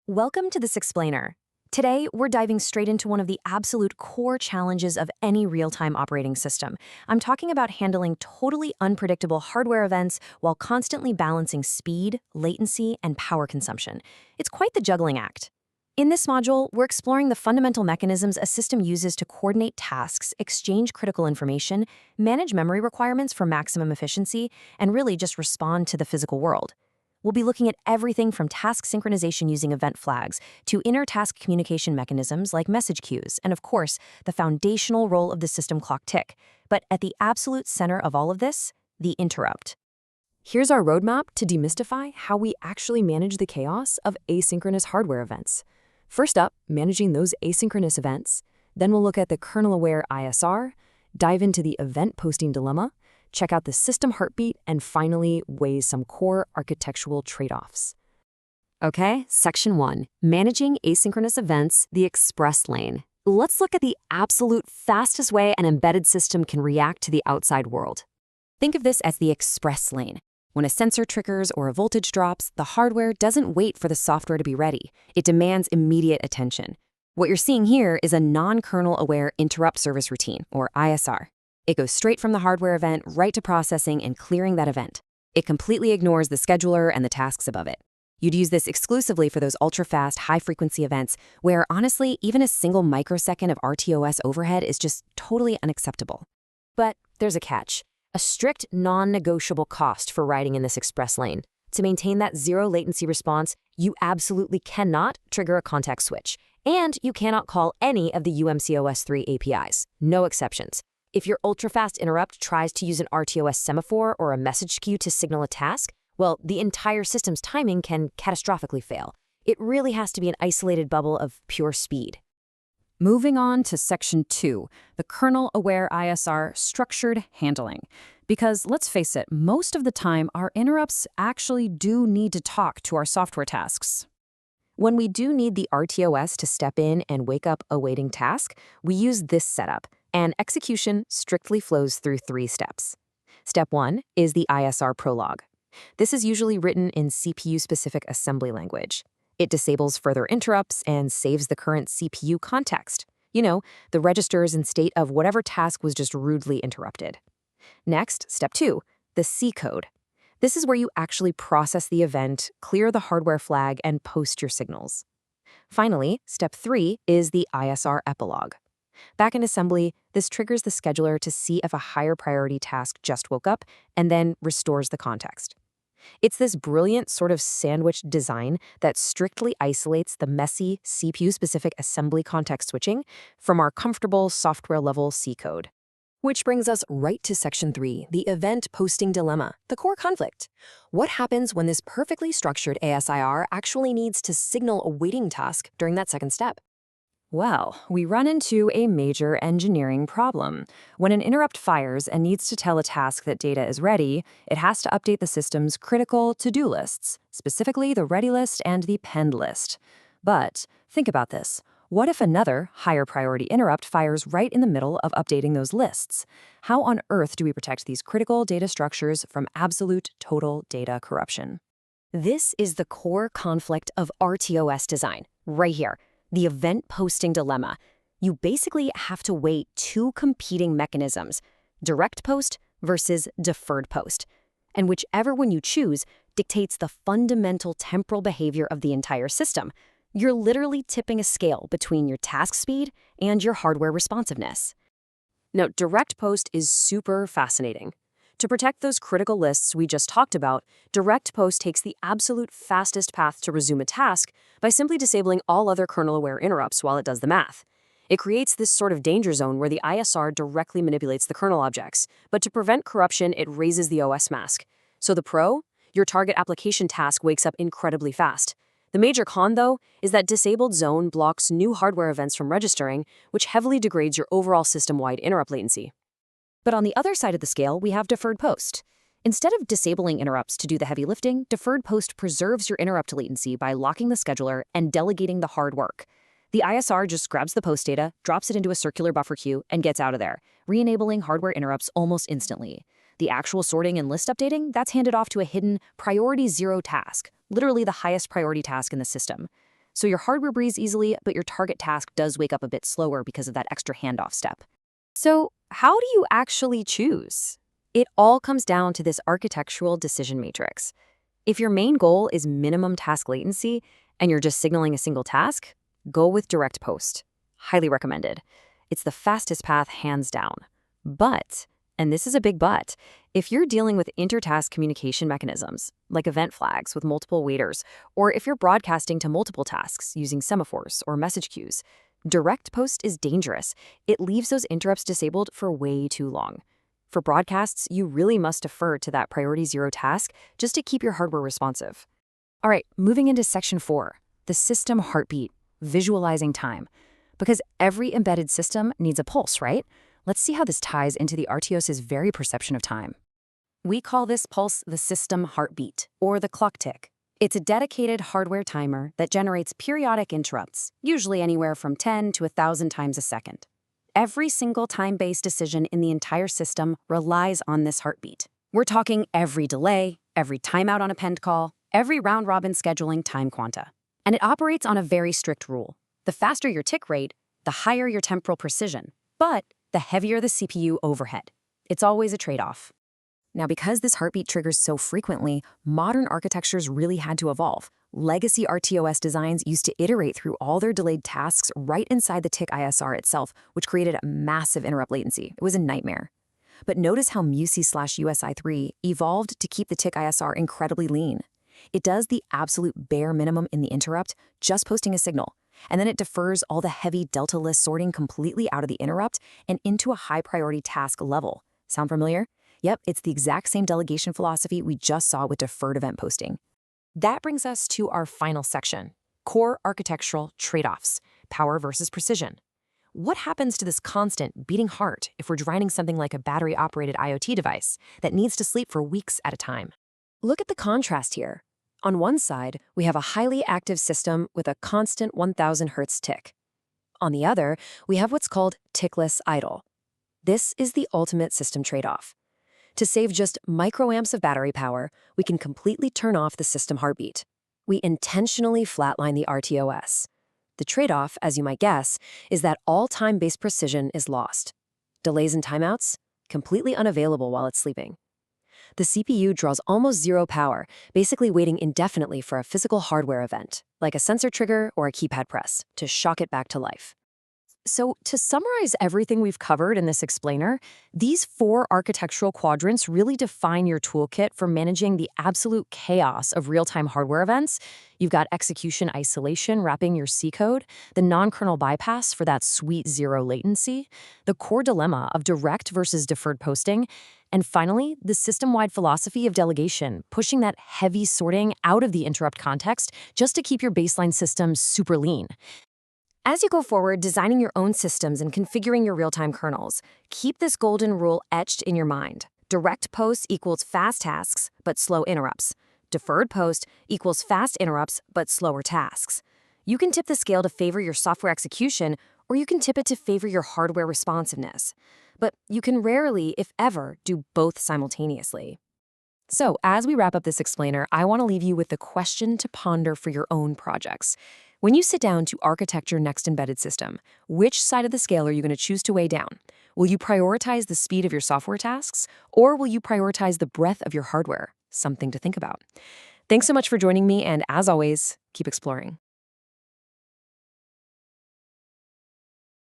Welcome to this explainer. Today, we're diving straight into one of the absolute core challenges of any real-time operating system. I'm talking about handling totally unpredictable hardware events while constantly balancing speed, latency, and power consumption. It's quite the juggling act. In this module, we're exploring the fundamental mechanisms a system uses to coordinate tasks, exchange critical information, manage memory requirements for maximum efficiency, and really just respond to the physical world. We'll be looking at everything from task synchronization using event flags to inter-task communication mechanisms like message queues, and of course, the foundational role of the system clock tick. But at the absolute center of all of this, the interrupt. Here's our roadmap to demystify how we actually manage the chaos of asynchronous hardware events. First up, managing those asynchronous events. Then we'll look at the kernel-aware ISR, dive into the event posting dilemma, check out the system heartbeat, and finally weigh some core architectural trade-offs. Okay, Section 1, Managing Asynchronous Events, the Express Lane. Let's look at the absolute fastest way an embedded system can react to the outside world. Think of this as the express lane. When a sensor triggers or a voltage drops, the hardware doesn't wait for the software to be ready. It demands immediate attention. What you're seeing here is a non-kernel-aware interrupt service routine, or ISR. It goes straight from the hardware event right to processing and clearing that event. It completely ignores the scheduler and the tasks above it. You'd use this exclusively for those ultra-fast, high-frequency events where, honestly, even a single microsecond of RTOS overhead is just totally unacceptable. But there's a catch. A strict, non-negotiable cost for riding in this express lane. To maintain that zero-latency response, you absolutely cannot trigger a context switch. And you cannot call any of the UMCOS3 APIs. No exceptions. If your ultra-fast interrupt tries to use an RTOS semaphore or a message queue to signal a task, well, the entire system's timing can catastrophically fail. It really has to be an isolated bubble of pure speed. Moving on to Section 2, the kernel-aware ISR structured handling. Because let's face it, most of the time, our interrupts actually do need to talk to our software tasks. When we do need the RTOS to step in and wake up a waiting task, we use this setup. And execution strictly flows through 3 steps. Step 1 is the ISR prologue. This is usually written in CPU-specific assembly language. It disables further interrupts and saves the current CPU context. You know, the registers and state of whatever task was just rudely interrupted. Next, Step 2, the C code. This is where you actually process the event, clear the hardware flag, and post your signals. Finally, Step 3 is the ISR epilogue. Back in assembly, this triggers the scheduler to see if a higher priority task just woke up and then restores the context. It's this brilliant sort of sandwich design that strictly isolates the messy CPU-specific assembly context switching from our comfortable software-level C code. Which brings us right to Section 3, the event posting dilemma, the core conflict. What happens when this perfectly structured ASIR actually needs to signal a waiting task during that second step? Well, we run into a major engineering problem. When an interrupt fires and needs to tell a task that data is ready, it has to update the system's critical to-do lists, specifically the ready list and the pend list. But think about this. What if another, higher priority interrupt fires right in the middle of updating those lists? How on earth do we protect these critical data structures from absolute total data corruption? This is the core conflict of RTOS design, right here. The event posting dilemma. You basically have to weigh 2 competing mechanisms, direct post versus deferred post. And whichever one you choose dictates the fundamental temporal behavior of the entire system. You're literally tipping a scale between your task speed and your hardware responsiveness. Now, direct post is super fascinating. To protect those critical lists we just talked about, direct post takes the absolute fastest path to resume a task by simply disabling all other kernel-aware interrupts while it does the math. It creates this sort of danger zone where the ISR directly manipulates the kernel objects, but to prevent corruption, it raises the OS mask. So the pro? Your target application task wakes up incredibly fast. The major con, though, is that disabled zone blocks new hardware events from registering, which heavily degrades your overall system-wide interrupt latency. But on the other side of the scale, we have deferred post. Instead of disabling interrupts to do the heavy lifting, deferred post preserves your interrupt latency by locking the scheduler and delegating the hard work. The ISR just grabs the post data, drops it into a circular buffer queue, and gets out of there, re-enabling hardware interrupts almost instantly. The actual sorting and list updating, that's handed off to a hidden priority 0 task, literally the highest priority task in the system. So your hardware breathes easily, but your target task does wake up a bit slower because of that extra handoff step. So how do you actually choose? It all comes down to this architectural decision matrix. If your main goal is minimum task latency and you're just signaling a single task, go with direct post. Highly recommended. It's the fastest path, hands down. But, and this is a big but, if you're dealing with intertask communication mechanisms, like event flags with multiple waiters, or if you're broadcasting to multiple tasks using semaphores or message queues, direct post is dangerous. It leaves those interrupts disabled for way too long. For broadcasts, you really must defer to that priority 0 task just to keep your hardware responsive. All right, moving into section 4, the system heartbeat, visualizing time. Because every embedded system needs a pulse, right? Let's see how this ties into the RTOS's very perception of time. We call this pulse the system heartbeat, or the clock tick. It's a dedicated hardware timer that generates periodic interrupts, usually anywhere from 10 to 1,000 times a second. Every single time-based decision in the entire system relies on this heartbeat. We're talking every delay, every timeout on a pend call, every round-robin scheduling time quanta. And it operates on a very strict rule. The faster your tick rate, the higher your temporal precision, but the heavier the CPU overhead. It's always a trade-off. Now, because this heartbeat triggers so frequently, modern architectures really had to evolve. Legacy RTOS designs used to iterate through all their delayed tasks right inside the tick ISR itself, which created a massive interrupt latency. It was a nightmare. But notice how MUSI/USI3 evolved to keep the tick ISR incredibly lean. It does the absolute bare minimum in the interrupt, just posting a signal, and then it defers all the heavy delta list sorting completely out of the interrupt and into a high-priority task level. Sound familiar? Yep, it's the exact same delegation philosophy we just saw with deferred event posting. That brings us to our final section, core architectural trade-offs, power versus precision. What happens to this constant beating heart if we're designing something like a battery-operated IoT device that needs to sleep for weeks at a time? Look at the contrast here. On one side, we have a highly active system with a constant 1,000 Hz tick. On the other, we have what's called tickless idle. This is the ultimate system trade-off. To save just microamps of battery power, we can completely turn off the system heartbeat. We intentionally flatline the RTOS. The trade-off, as you might guess, is that all time-based precision is lost. Delays and timeouts, completely unavailable while it's sleeping. The CPU draws almost zero power, basically waiting indefinitely for a physical hardware event, like a sensor trigger or a keypad press, to shock it back to life. So to summarize everything we've covered in this explainer, these 4 architectural quadrants really define your toolkit for managing the absolute chaos of real-time hardware events. You've got execution isolation wrapping your C code, the non-kernel bypass for that sweet 0 latency, the core dilemma of direct versus deferred posting, and finally, the system-wide philosophy of delegation, pushing that heavy sorting out of the interrupt context just to keep your baseline system super lean. As you go forward designing your own systems and configuring your real-time kernels, keep this golden rule etched in your mind. Direct post equals fast tasks, but slow interrupts. Deferred post equals fast interrupts, but slower tasks. You can tip the scale to favor your software execution, or you can tip it to favor your hardware responsiveness. But you can rarely, if ever, do both simultaneously. So, as we wrap up this explainer, I want to leave you with the question to ponder for your own projects. When you sit down to architect your next embedded system, which side of the scale are you going to choose to weigh down? Will you prioritize the speed of your software tasks, or will you prioritize the breadth of your hardware? Something to think about. Thanks so much for joining me, and as always, keep exploring.